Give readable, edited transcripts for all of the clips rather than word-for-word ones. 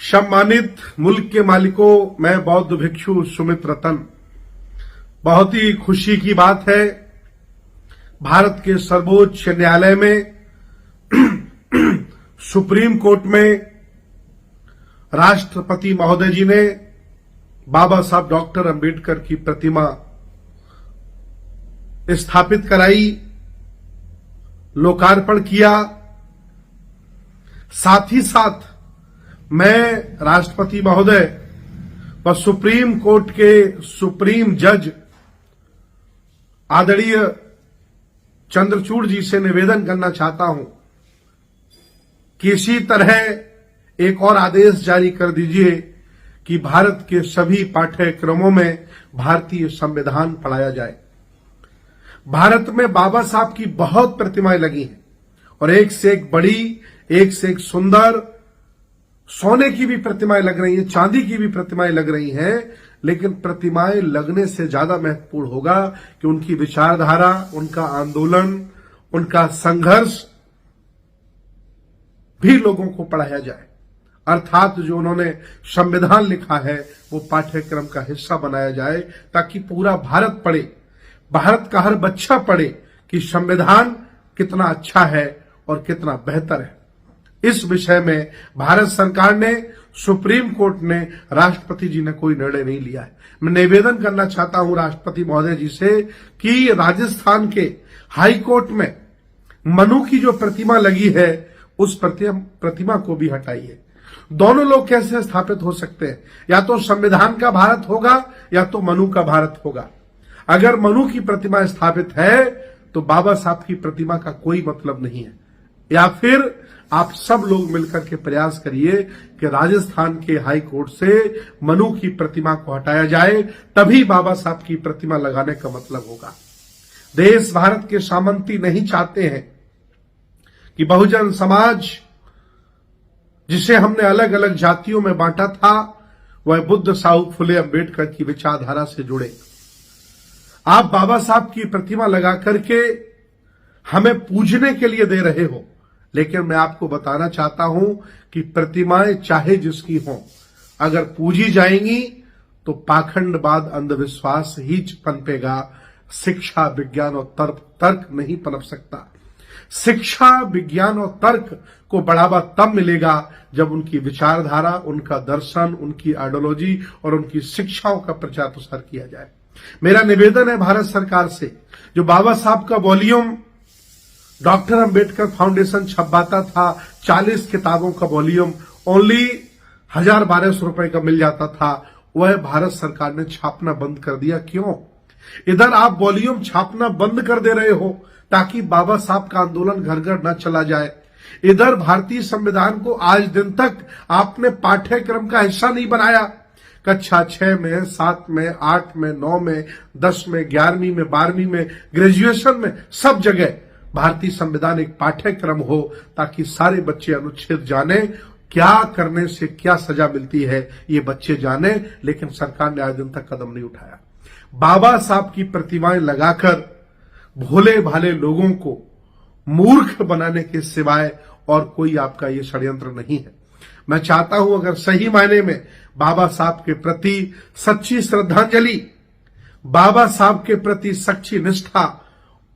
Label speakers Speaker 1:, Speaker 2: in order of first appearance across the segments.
Speaker 1: सम्मानित मुल्क के मालिकों, मैं बौद्ध भिक्षु सुमित रतन। बहुत ही खुशी की बात है, भारत के सर्वोच्च न्यायालय में सुप्रीम कोर्ट में राष्ट्रपति महोदय जी ने बाबा साहब डॉक्टर अंबेडकर की प्रतिमा स्थापित कराई, लोकार्पण किया। साथ ही साथ मैं राष्ट्रपति महोदय व सुप्रीम कोर्ट के सुप्रीम जज आदरणीय चंद्रचूड़ जी से निवेदन करना चाहता हूं कि इसी तरह एक और आदेश जारी कर दीजिए कि भारत के सभी पाठ्यक्रमों में भारतीय संविधान पढ़ाया जाए। भारत में बाबा साहब की बहुत प्रतिमाएं लगी हैं और एक से एक बड़ी, एक से एक सुंदर, सोने की भी प्रतिमाएं लग रही हैं, चांदी की भी प्रतिमाएं लग रही हैं, लेकिन प्रतिमाएं लगने से ज्यादा महत्वपूर्ण होगा कि उनकी विचारधारा, उनका आंदोलन, उनका संघर्ष भी लोगों को पढ़ाया जाए। अर्थात जो उन्होंने संविधान लिखा है वो पाठ्यक्रम का हिस्सा बनाया जाए ताकि पूरा भारत पढ़े, भारत का हर बच्चा पढ़े कि संविधान कितना अच्छा है और कितना बेहतर है। इस विषय में भारत सरकार ने, सुप्रीम कोर्ट ने, राष्ट्रपति जी ने कोई निर्णय नहीं लिया है। मैं निवेदन करना चाहता हूं राष्ट्रपति महोदय जी से कि राजस्थान के हाई कोर्ट में मनु की जो प्रतिमा लगी है उस प्रतिमा को भी हटाइए। दोनों लोग कैसे स्थापित हो सकते हैं? या तो संविधान का भारत होगा या तो मनु का भारत होगा। अगर मनु की प्रतिमा स्थापित है तो बाबा साहब की प्रतिमा का कोई मतलब नहीं है। या फिर आप सब लोग मिलकर के प्रयास करिए कि राजस्थान के हाई कोर्ट से मनु की प्रतिमा को हटाया जाए, तभी बाबा साहब की प्रतिमा लगाने का मतलब होगा। देश भारत के सामंती नहीं चाहते हैं कि बहुजन समाज, जिसे हमने अलग अलग जातियों में बांटा था, वह बुद्ध साहब फुले अंबेडकर की विचारधारा से जुड़े। आप बाबा साहब की प्रतिमा लगा करके हमें पूजने के लिए दे रहे हो, लेकिन मैं आपको बताना चाहता हूं कि प्रतिमाएं चाहे जिसकी हों, अगर पूजी जाएंगी तो पाखंडवाद, अंधविश्वास ही पनपेगा। शिक्षा, विज्ञान और तर्क नहीं पनप सकता। शिक्षा, विज्ञान और तर्क को बढ़ावा तब मिलेगा जब उनकी विचारधारा, उनका दर्शन, उनकी आइडियोलॉजी और उनकी शिक्षाओं का प्रचार प्रसार किया जाए। मेरा निवेदन है भारत सरकार से, जो बाबा साहब का वॉल्यूम डॉक्टर अंबेडकर फाउंडेशन छपवाता था, 40 किताबों का वॉल्यूम ओनली 1000-1200 रुपए का मिल जाता था, वह भारत सरकार ने छापना बंद कर दिया। क्यों? इधर आप वॉल्यूम छापना बंद कर दे रहे हो ताकि बाबा साहब का आंदोलन घर घर न चला जाए। इधर भारतीय संविधान को आज दिन तक आपने पाठ्यक्रम का हिस्सा नहीं बनाया। कक्षा 6 में, 7 में, 8 में, 9 में, 10 में, 11वीं में, 12वीं में, ग्रेजुएशन में, सब जगह भारतीय संविधान एक पाठ्यक्रम हो ताकि सारे बच्चे अनुच्छेद जाने, क्या करने से क्या सजा मिलती है ये बच्चे जाने, लेकिन सरकार ने आज दिन तक कदम नहीं उठाया। बाबा साहब की प्रतिमाएं लगाकर भोले भाले लोगों को मूर्ख बनाने के सिवाय और कोई आपका ये षड्यंत्र नहीं है। मैं चाहता हूं अगर सही मायने में बाबा साहब के प्रति सच्ची श्रद्धांजलि, बाबा साहब के प्रति सच्ची निष्ठा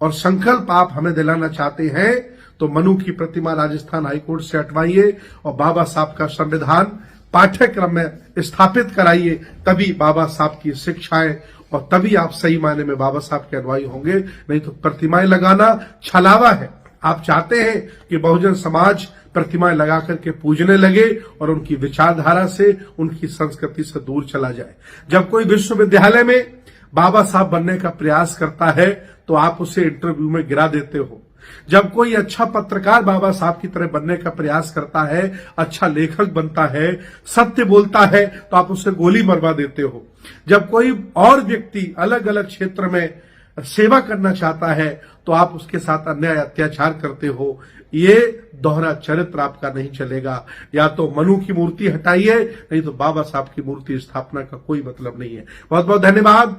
Speaker 1: और संकल्प आप हमें दिलाना चाहते हैं तो मनु की प्रतिमा राजस्थान हाईकोर्ट से हटवाइए और बाबा साहब का संविधान पाठ्यक्रम में स्थापित कराइए। तभी बाबा साहब की शिक्षाएं और तभी आप सही मायने में बाबा साहब के अनुयायी होंगे। नहीं तो प्रतिमाएं लगाना छलावा है। आप चाहते हैं कि बहुजन समाज प्रतिमाएं लगा करके पूजने लगे और उनकी विचारधारा से, उनकी संस्कृति से दूर चला जाए। जब कोई विश्वविद्यालय में बाबा साहब बनने का प्रयास करता है तो आप उसे इंटरव्यू में गिरा देते हो। जब कोई अच्छा पत्रकार बाबा साहब की तरह बनने का प्रयास करता है, अच्छा लेखक बनता है, सत्य बोलता है, तो आप उसे गोली मरवा देते हो। जब कोई और व्यक्ति अलग अलग क्षेत्र में सेवा करना चाहता है तो आप उसके साथ अन्याय, अत्याचार करते हो। ये दोहरा चरित्र आपका नहीं चलेगा। या तो मनु की मूर्ति हटाइए, नहीं तो बाबा साहब की मूर्ति स्थापना का कोई मतलब नहीं है। बहुत बहुत धन्यवाद।